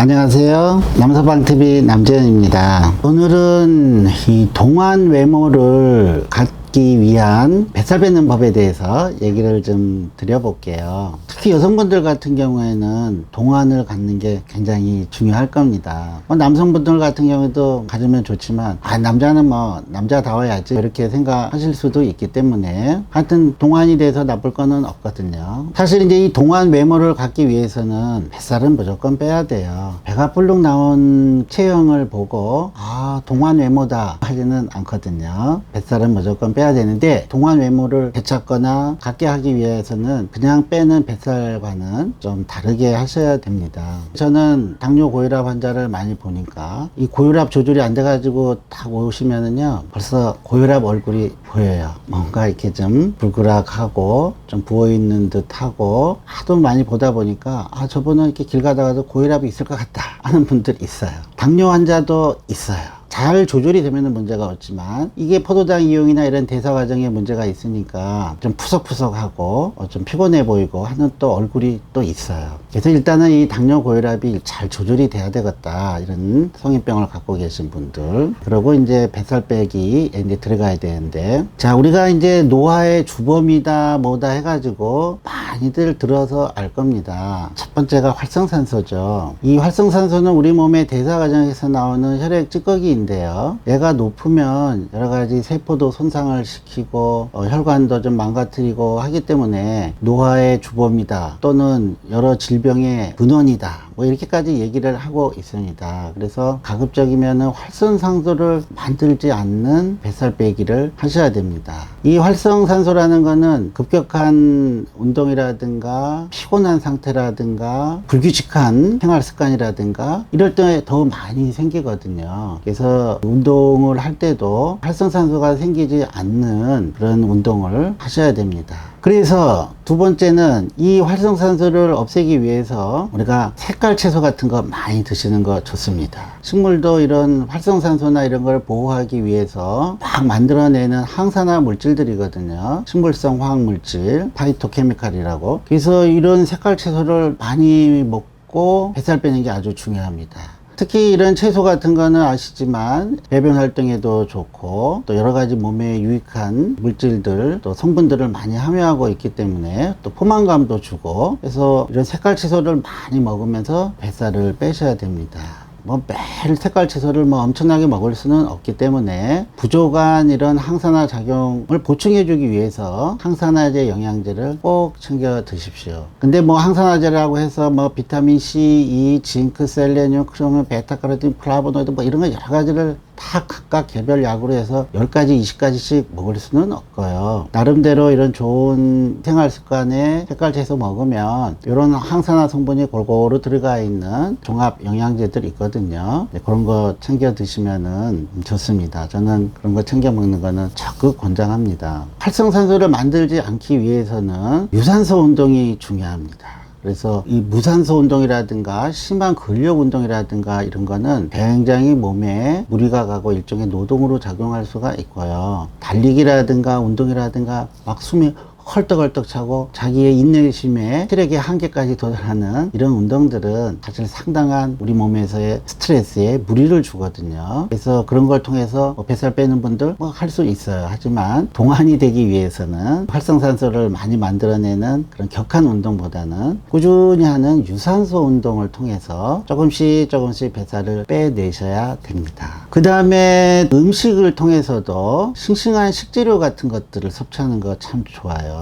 안녕하세요. 남서방TV 남재현입니다. 오늘은 이 동안 외모를 갖기 위한 뱃살 뱉는 법에 대해서 얘기를 좀 드려볼게요. 특히 여성분들 같은 경우에는 동안을 갖는 게 굉장히 중요할 겁니다. 남성분들 같은 경우에도 가지면 좋지만 남자는 뭐 남자다워야지 이렇게 생각하실 수도 있기 때문에 하여튼 동안이 돼서 나쁠 거는 없거든요. 사실 이제 이 동안 외모를 갖기 위해서는 뱃살은 무조건 빼야 돼요. 배가 불룩 나온 체형을 보고 동안 외모다 하지는 않거든요. 뱃살은 무조건 빼야 되는데 동안 외모를 되찾거나 갖게 하기 위해서는 그냥 빼는 뱃살과는 좀 다르게 하셔야 됩니다. 저는 당뇨 고혈압 환자를 많이 보니까 이 고혈압 조절이 안 돼가지고 딱 오시면은요 벌써 고혈압 얼굴이 보여요. 뭔가 이렇게 좀 불그락하고 좀 부어있는 듯하고 하도 많이 보다 보니까 저분은 이렇게 길 가다가도 고혈압이 있을 것 같다 하는 분들 있어요. 당뇨 환자도 있어요. 잘 조절이 되면 문제가 없지만 이게 포도당 이용이나 이런 대사 과정에 문제가 있으니까 좀 푸석푸석하고 좀 피곤해 보이고 하는 또 얼굴이 또 있어요. 그래서 일단은 이 당뇨 고혈압이 잘 조절이 돼야 되겠다 이런 성인병을 갖고 계신 분들, 그리고 이제 뱃살 빼기 이제 들어가야 되는데, 자 우리가 이제 노화의 주범이다 뭐다 해가지고 많이들 들어서 알 겁니다. 첫 번째가 활성산소죠. 이 활성산소는 우리 몸의 대사 과정에서 나오는 혈액 찌꺼기 인데요. 얘가 높으면 여러 가지 세포도 손상을 시키고 혈관도 좀 망가뜨리고 하기 때문에 노화의 주범이다 또는 여러 질병의 근원이다 뭐 이렇게까지 얘기를 하고 있습니다. 그래서 가급적이면 활성산소를 만들지 않는 뱃살 빼기를 하셔야 됩니다. 이 활성산소라는 거는 급격한 운동이라든가 피곤한 상태라든가 불규칙한 생활 습관이라든가 이럴 때 더 많이 생기거든요. 그래서 운동을 할 때도 활성산소가 생기지 않는 그런 운동을 하셔야 됩니다. 그래서 두 번째는 이 활성산소를 없애기 위해서 우리가 색깔 채소 같은 거 많이 드시는 거 좋습니다. 식물도 이런 활성산소나 이런 걸 보호하기 위해서 막 만들어내는 항산화 물질들이거든요. 식물성 화학물질, 파이토케미칼이라고. 그래서 이런 색깔 채소를 많이 먹고 뱃살 빼는 게 아주 중요합니다. 특히 이런 채소 같은 거는 아시지만 배변 활동에도 좋고 또 여러 가지 몸에 유익한 물질들 또 성분들을 많이 함유하고 있기 때문에 또 포만감도 주고, 그래서 이런 색깔 채소를 많이 먹으면서 뱃살을 빼셔야 됩니다. 매일 색깔 채소를 엄청나게 먹을 수는 없기 때문에 부족한 이런 항산화 작용을 보충해 주기 위해서 항산화제 영양제를 꼭 챙겨 드십시오. 근데 항산화제라고 해서 비타민 C, E, 징크, 셀레늄, 크로뮴, 베타카로틴, 플라보노이드 이런 거 여러 가지를 다 각각 개별 약으로 해서 10가지, 20가지씩 먹을 수는 없고요. 나름대로 이런 좋은 생활 습관에 색깔 채소 먹으면 이런 항산화 성분이 골고루 들어가 있는 종합 영양제들 있거든요. 그런 거 챙겨 드시면은 좋습니다. 저는 그런 거 챙겨 먹는 거는 적극 권장합니다. 활성산소를 만들지 않기 위해서는 유산소 운동이 중요합니다. 그래서 이 무산소 운동이라든가 심한 근력 운동이라든가 이런 거는 굉장히 몸에 무리가 가고 일종의 노동으로 작용할 수가 있고요. 달리기라든가 운동이라든가 막 숨이 헐떡헐떡 차고 자기의 인내심에 체력의 한계까지 도달하는 이런 운동들은 사실 상당한 우리 몸에서의 스트레스에 무리를 주거든요. 그래서 그런 걸 통해서 뱃살 빼는 분들 할 수 있어요. 하지만 동안이 되기 위해서는 활성산소를 많이 만들어내는 그런 격한 운동보다는 꾸준히 하는 유산소 운동을 통해서 조금씩 뱃살을 빼내셔야 됩니다. 그 다음에 음식을 통해서도 싱싱한 식재료 같은 것들을 섭취하는 거 참 좋아요.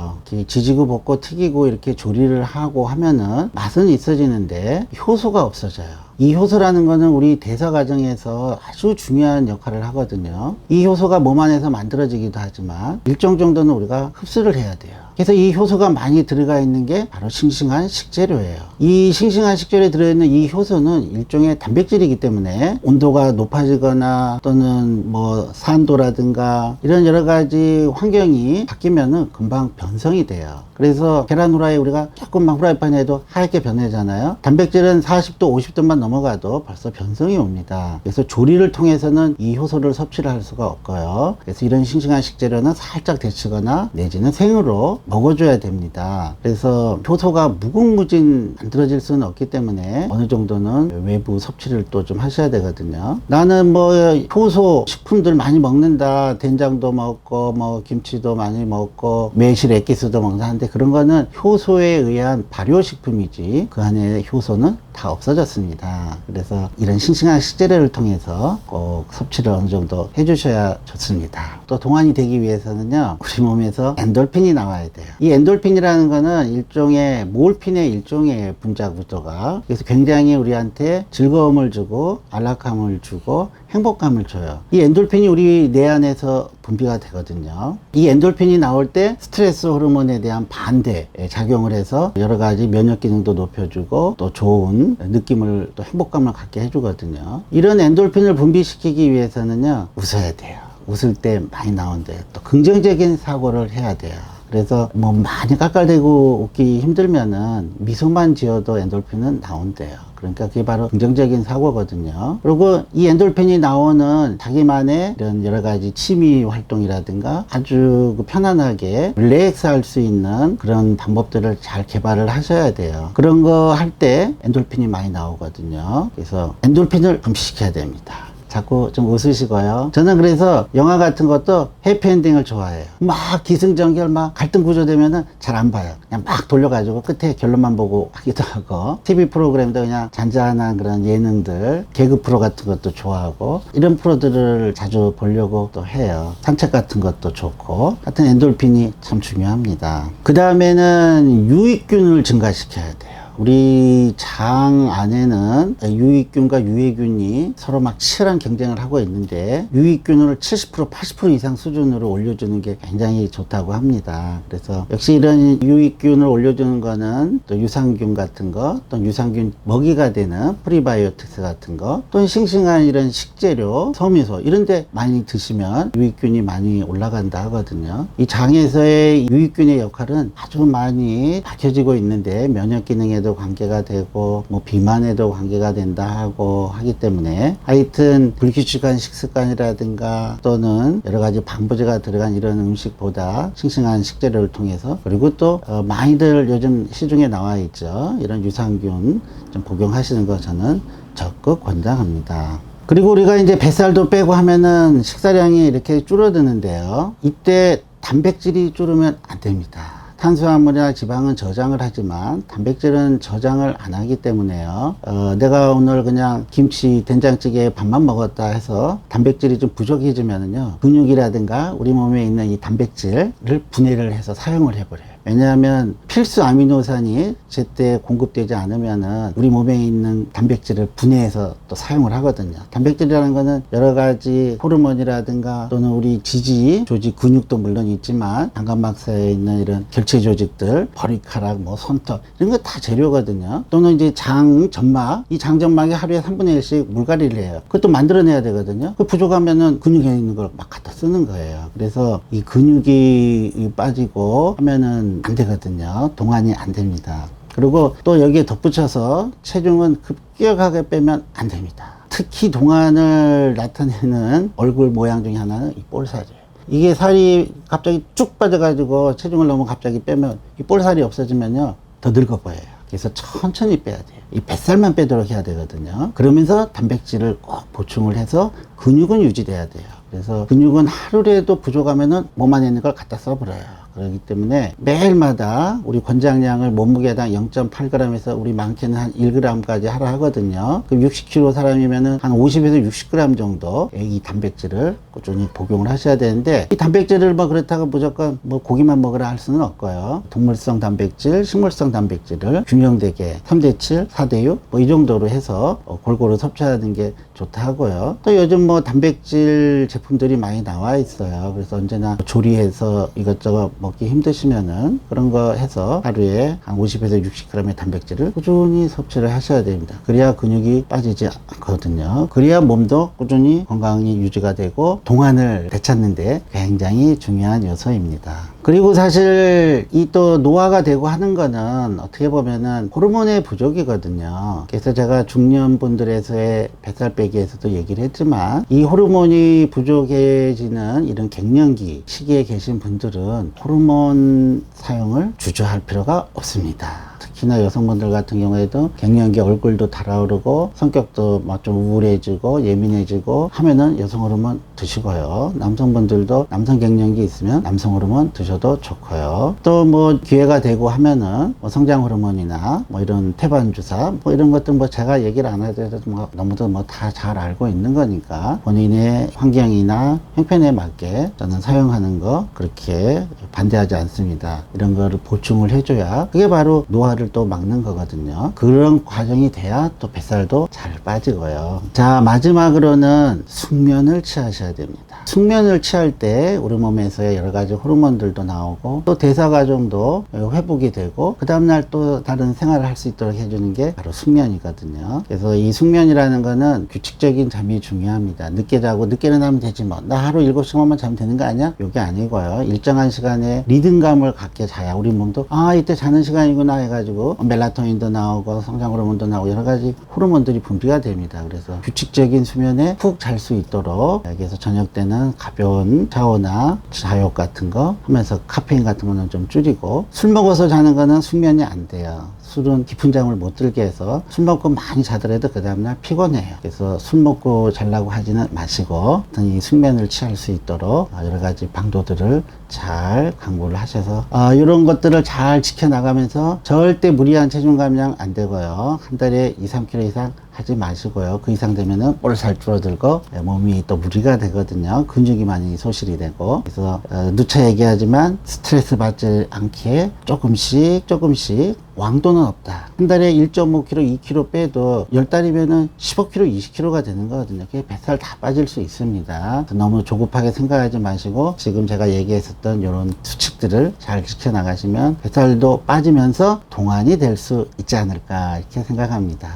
지지고 볶고 튀기고 이렇게 조리를 하고 하면은 맛은 있어지는데 효소가 없어져요. 이 효소라는 거는 우리 대사 과정에서 아주 중요한 역할을 하거든요. 이 효소가 몸 안에서 만들어지기도 하지만 일정 정도는 우리가 흡수를 해야 돼요. 그래서 이 효소가 많이 들어가 있는 게 바로 싱싱한 식재료예요. 이 싱싱한 식재료에 들어있는 이 효소는 일종의 단백질이기 때문에 온도가 높아지거나 또는 산도라든가 이런 여러 가지 환경이 바뀌면은 금방 변성이 돼요. 그래서 계란 후라이 우리가 조금만 후라이팬에 해도 하얗게 변하잖아요. 단백질은 40도 50도만 넘어가도 벌써 변성이 옵니다. 그래서 조리를 통해서는 이 효소를 섭취를 할 수가 없고요. 그래서 이런 싱싱한 식재료는 살짝 데치거나 내지는 생으로 먹어줘야 됩니다. 그래서 효소가 무궁무진 만들어질 수는 없기 때문에 어느 정도는 외부 섭취를 또 좀 하셔야 되거든요. 나는 뭐 효소 식품들 많이 먹는다, 된장도 먹고 뭐 김치도 많이 먹고 매실 액기스도 먹는다 하는데, 그런 거는 효소에 의한 발효식품이지 그 안에 효소는 다 없어졌습니다. 그래서 이런 싱싱한 식재료를 통해서 꼭 섭취를 어느 정도 해주셔야 좋습니다. 또 동안이 되기 위해서는요, 우리 몸에서 엔돌핀이 나와야 돼요. 이 엔돌핀이라는 거는 일종의 몰핀의 일종의 분자 구조가, 그래서 굉장히 우리한테 즐거움을 주고 안락함을 주고 행복감을 줘요. 이 엔돌핀이 우리 뇌 안에서 분비가 되거든요. 이 엔돌핀이 나올 때 스트레스 호르몬에 대한 반대 작용을 해서 여러 가지 면역 기능도 높여주고 또 좋은 느낌을, 또 행복감을 갖게 해주거든요. 이런 엔돌핀을 분비시키기 위해서는요, 웃어야 돼요. 웃을 때 많이 나온대요. 또 긍정적인 사고를 해야 돼요. 그래서 뭐 많이 깔깔대고 웃기 힘들면은 미소만 지어도 엔돌핀은 나온대요. 그러니까 그게 바로 긍정적인 사고거든요. 그리고 이 엔돌핀이 나오는 자기만의 이런 여러 가지 취미 활동이라든가 아주 편안하게 릴렉스 할 수 있는 그런 방법들을 잘 개발을 하셔야 돼요. 그런 거 할 때 엔돌핀이 많이 나오거든요. 그래서 엔돌핀을 분비시켜야 됩니다. 자꾸 좀 웃으시고요. 저는 그래서 영화 같은 것도 해피엔딩을 좋아해요. 막 기승전결 막 갈등 구조되면은 잘 안 봐요. 그냥 막 돌려가지고 끝에 결론만 보고 하기도 하고, TV 프로그램도 그냥 잔잔한 그런 예능들, 개그 프로 같은 것도 좋아하고, 이런 프로들을 자주 보려고 또 해요. 산책 같은 것도 좋고. 하여튼 엔돌핀이 참 중요합니다. 그 다음에는 유익균을 증가시켜야 돼요. 우리 장 안에는 유익균과 유해균이 서로 막 치열한 경쟁을 하고 있는데, 유익균을 70% 80% 이상 수준으로 올려주는 게 굉장히 좋다고 합니다. 그래서 역시 이런 유익균을 올려주는 거는 또 유산균 같은 거, 또 유산균 먹이가 되는 프리바이오틱스 같은 거, 또는 싱싱한 이런 식재료, 섬유소 이런 데 많이 드시면 유익균이 많이 올라간다 하거든요. 이 장에서의 유익균의 역할은 아주 많이 밝혀지고 있는데, 면역 기능에 관계가 되고 뭐 비만에도 관계가 된다 하고 하기 때문에, 하여튼 불규칙한 식습관이라든가 또는 여러 가지 방부제가 들어간 이런 음식보다 싱싱한 식재료를 통해서, 그리고 또 많이들 요즘 시중에 나와 있죠, 이런 유산균 좀 복용하시는 거 저는 적극 권장합니다. 그리고 우리가 이제 뱃살도 빼고 하면은 식사량이 이렇게 줄어드는데요, 이때 단백질이 줄으면 안 됩니다. 탄수화물이나 지방은 저장을 하지만 단백질은 저장을 안 하기 때문에요. 내가 오늘 그냥 김치 된장찌개에 밥만 먹었다 해서 단백질이 좀 부족해지면은요, 근육이라든가 우리 몸에 있는 이 단백질을 분해를 해서 사용을 해버려요. 왜냐하면 필수 아미노산이 제때 공급되지 않으면은 우리 몸에 있는 단백질을 분해해서 또 사용을 하거든요. 단백질이라는 거는 여러 가지 호르몬이라든가 또는 우리 지지 조직, 근육도 물론 있지만 장관막사에 있는 이런 결체 조직들, 머리카락, 뭐 손톱 이런 거 다 재료거든요. 또는 이제 장 점막, 이 장 점막이 하루에 3분의 1씩 물갈이를 해요. 그것도 만들어내야 되거든요. 그 부족하면은 근육에 있는 걸 막 갖다 쓰는 거예요. 그래서 이 근육이 빠지고 하면은 안 되거든요. 동안이 안 됩니다. 그리고 또 여기에 덧붙여서 체중은 급격하게 빼면 안 됩니다. 특히 동안을 나타내는 얼굴 모양 중에 하나는 이 볼살이에요. 이게 살이 갑자기 쭉 빠져가지고 체중을 너무 갑자기 빼면, 이 볼살이 없어지면요, 더 늙어 보여요. 그래서 천천히 빼야 돼요. 이 뱃살만 빼도록 해야 되거든요. 그러면서 단백질을 꼭 보충을 해서 근육은 유지돼야 돼요. 그래서 근육은 하루라도 부족하면은 몸 안에 있는 걸 갖다 써버려요. 그렇기 때문에 매일마다 우리 권장량을 몸무게당 0.8g에서 우리 많게는 한 1g까지 하라 하거든요. 그럼 60kg 사람이면은 한 50에서 60g 정도 이 단백질을 꾸준히 복용을 하셔야 되는데, 이 단백질을 뭐 그렇다고 무조건 뭐 고기만 먹으라 할 수는 없고요. 동물성 단백질, 식물성 단백질을 균형되게 3대7, 4대6 뭐 이 정도로 해서 골고루 섭취하는 게 좋다 하고요. 또 요즘 뭐 단백질 제품들이 많이 나와 있어요. 그래서 언제나 조리해서 이것저것 먹기 힘드시면은 그런 거 해서 하루에 한 50에서 60g의 단백질을 꾸준히 섭취를 하셔야 됩니다. 그래야 근육이 빠지지 않거든요. 그래야 몸도 꾸준히 건강이 유지가 되고 동안을 되찾는데 굉장히 중요한 요소입니다. 그리고 사실 이 또 노화가 되고 하는 거는 어떻게 보면은 호르몬의 부족이거든요. 그래서 제가 중년분들에서의 뱃살 빼기에서도 얘기를 했지만 이 호르몬이 부족해지는 이런 갱년기 시기에 계신 분들은 호르몬 사용을 주저할 필요가 없습니다. 특히나 여성분들 같은 경우에도 갱년기 얼굴도 달아오르고 성격도 막 좀 우울해지고 예민해지고 하면은 여성 호르몬 드시고요. 남성분들도 남성 갱년기 있으면 남성 호르몬 드셔도 좋고요. 또 뭐 기회가 되고 하면은 뭐 성장 호르몬이나 뭐 이런 태반 주사 뭐 이런 것들 뭐 제가 얘기를 안 해도 뭐 너무도 뭐 다 잘 알고 있는 거니까 본인의 환경이나 형편에 맞게 저는 사용하는 거 그렇게 반대하지 않습니다. 이런 거를 보충을 해줘야 그게 바로 노화를 또 막는 거거든요. 그런 과정이 돼야 또 뱃살도 잘 빠지고요. 자, 마지막으로는 숙면을 취하셔야 됩니다. 숙면을 취할 때 우리 몸에서 여러 가지 호르몬들도 나오고 또 대사 과정도 회복이 되고 그 다음날 또 다른 생활을 할 수 있도록 해주는 게 바로 숙면이거든요. 그래서 이 숙면이라는 거는 규칙적인 잠이 중요합니다. 늦게 자고 늦게 일어나면 되지 뭐 나 하루 7시간만 자면 되는 거 아니야? 이게 아니고요. 일정한 시간에 리듬감을 갖게 자야 우리 몸도 아 이때 자는 시간이구나 해가지고 멜라토닌도 나오고 성장 호르몬도 나오고 여러 가지 호르몬들이 분비가 됩니다. 그래서 규칙적인 수면에 푹 잘 수 있도록 여기서 저녁 때는 가벼운 샤워나 자욕 같은 거 하면서 카페인 같은 거는 좀 줄이고 술 먹어서 자는 거는 숙면이 안 돼요. 술은 깊은 잠을 못 들게 해서 술 먹고 많이 자더라도 그 다음날 피곤해요. 그래서 술 먹고 자려고 하지는 마시고 이 숙면을 취할 수 있도록 여러 가지 방도들을 잘 강구를 하셔서 이런 것들을 잘 지켜나가면서 절대 무리한 체중 감량 안 되고요. 한 달에 2, 3kg 이상 하지 마시고요. 그 이상 되면은 볼살 줄어들고 몸이 또 무리가 되거든요. 근육이 많이 소실이 되고 그래서 누차 얘기하지만 스트레스 받지 않게 조금씩 왕도는 없다. 한 달에 1.5kg, 2kg 빼도 10달이면은 15kg, 20kg가 되는 거거든요. 그게 뱃살 다 빠질 수 있습니다. 너무 조급하게 생각하지 마시고 지금 제가 얘기했었던 이런 수칙들을 잘 지켜나가시면 뱃살도 빠지면서 동안이 될 수 있지 않을까 이렇게 생각합니다.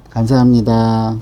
감사합니다.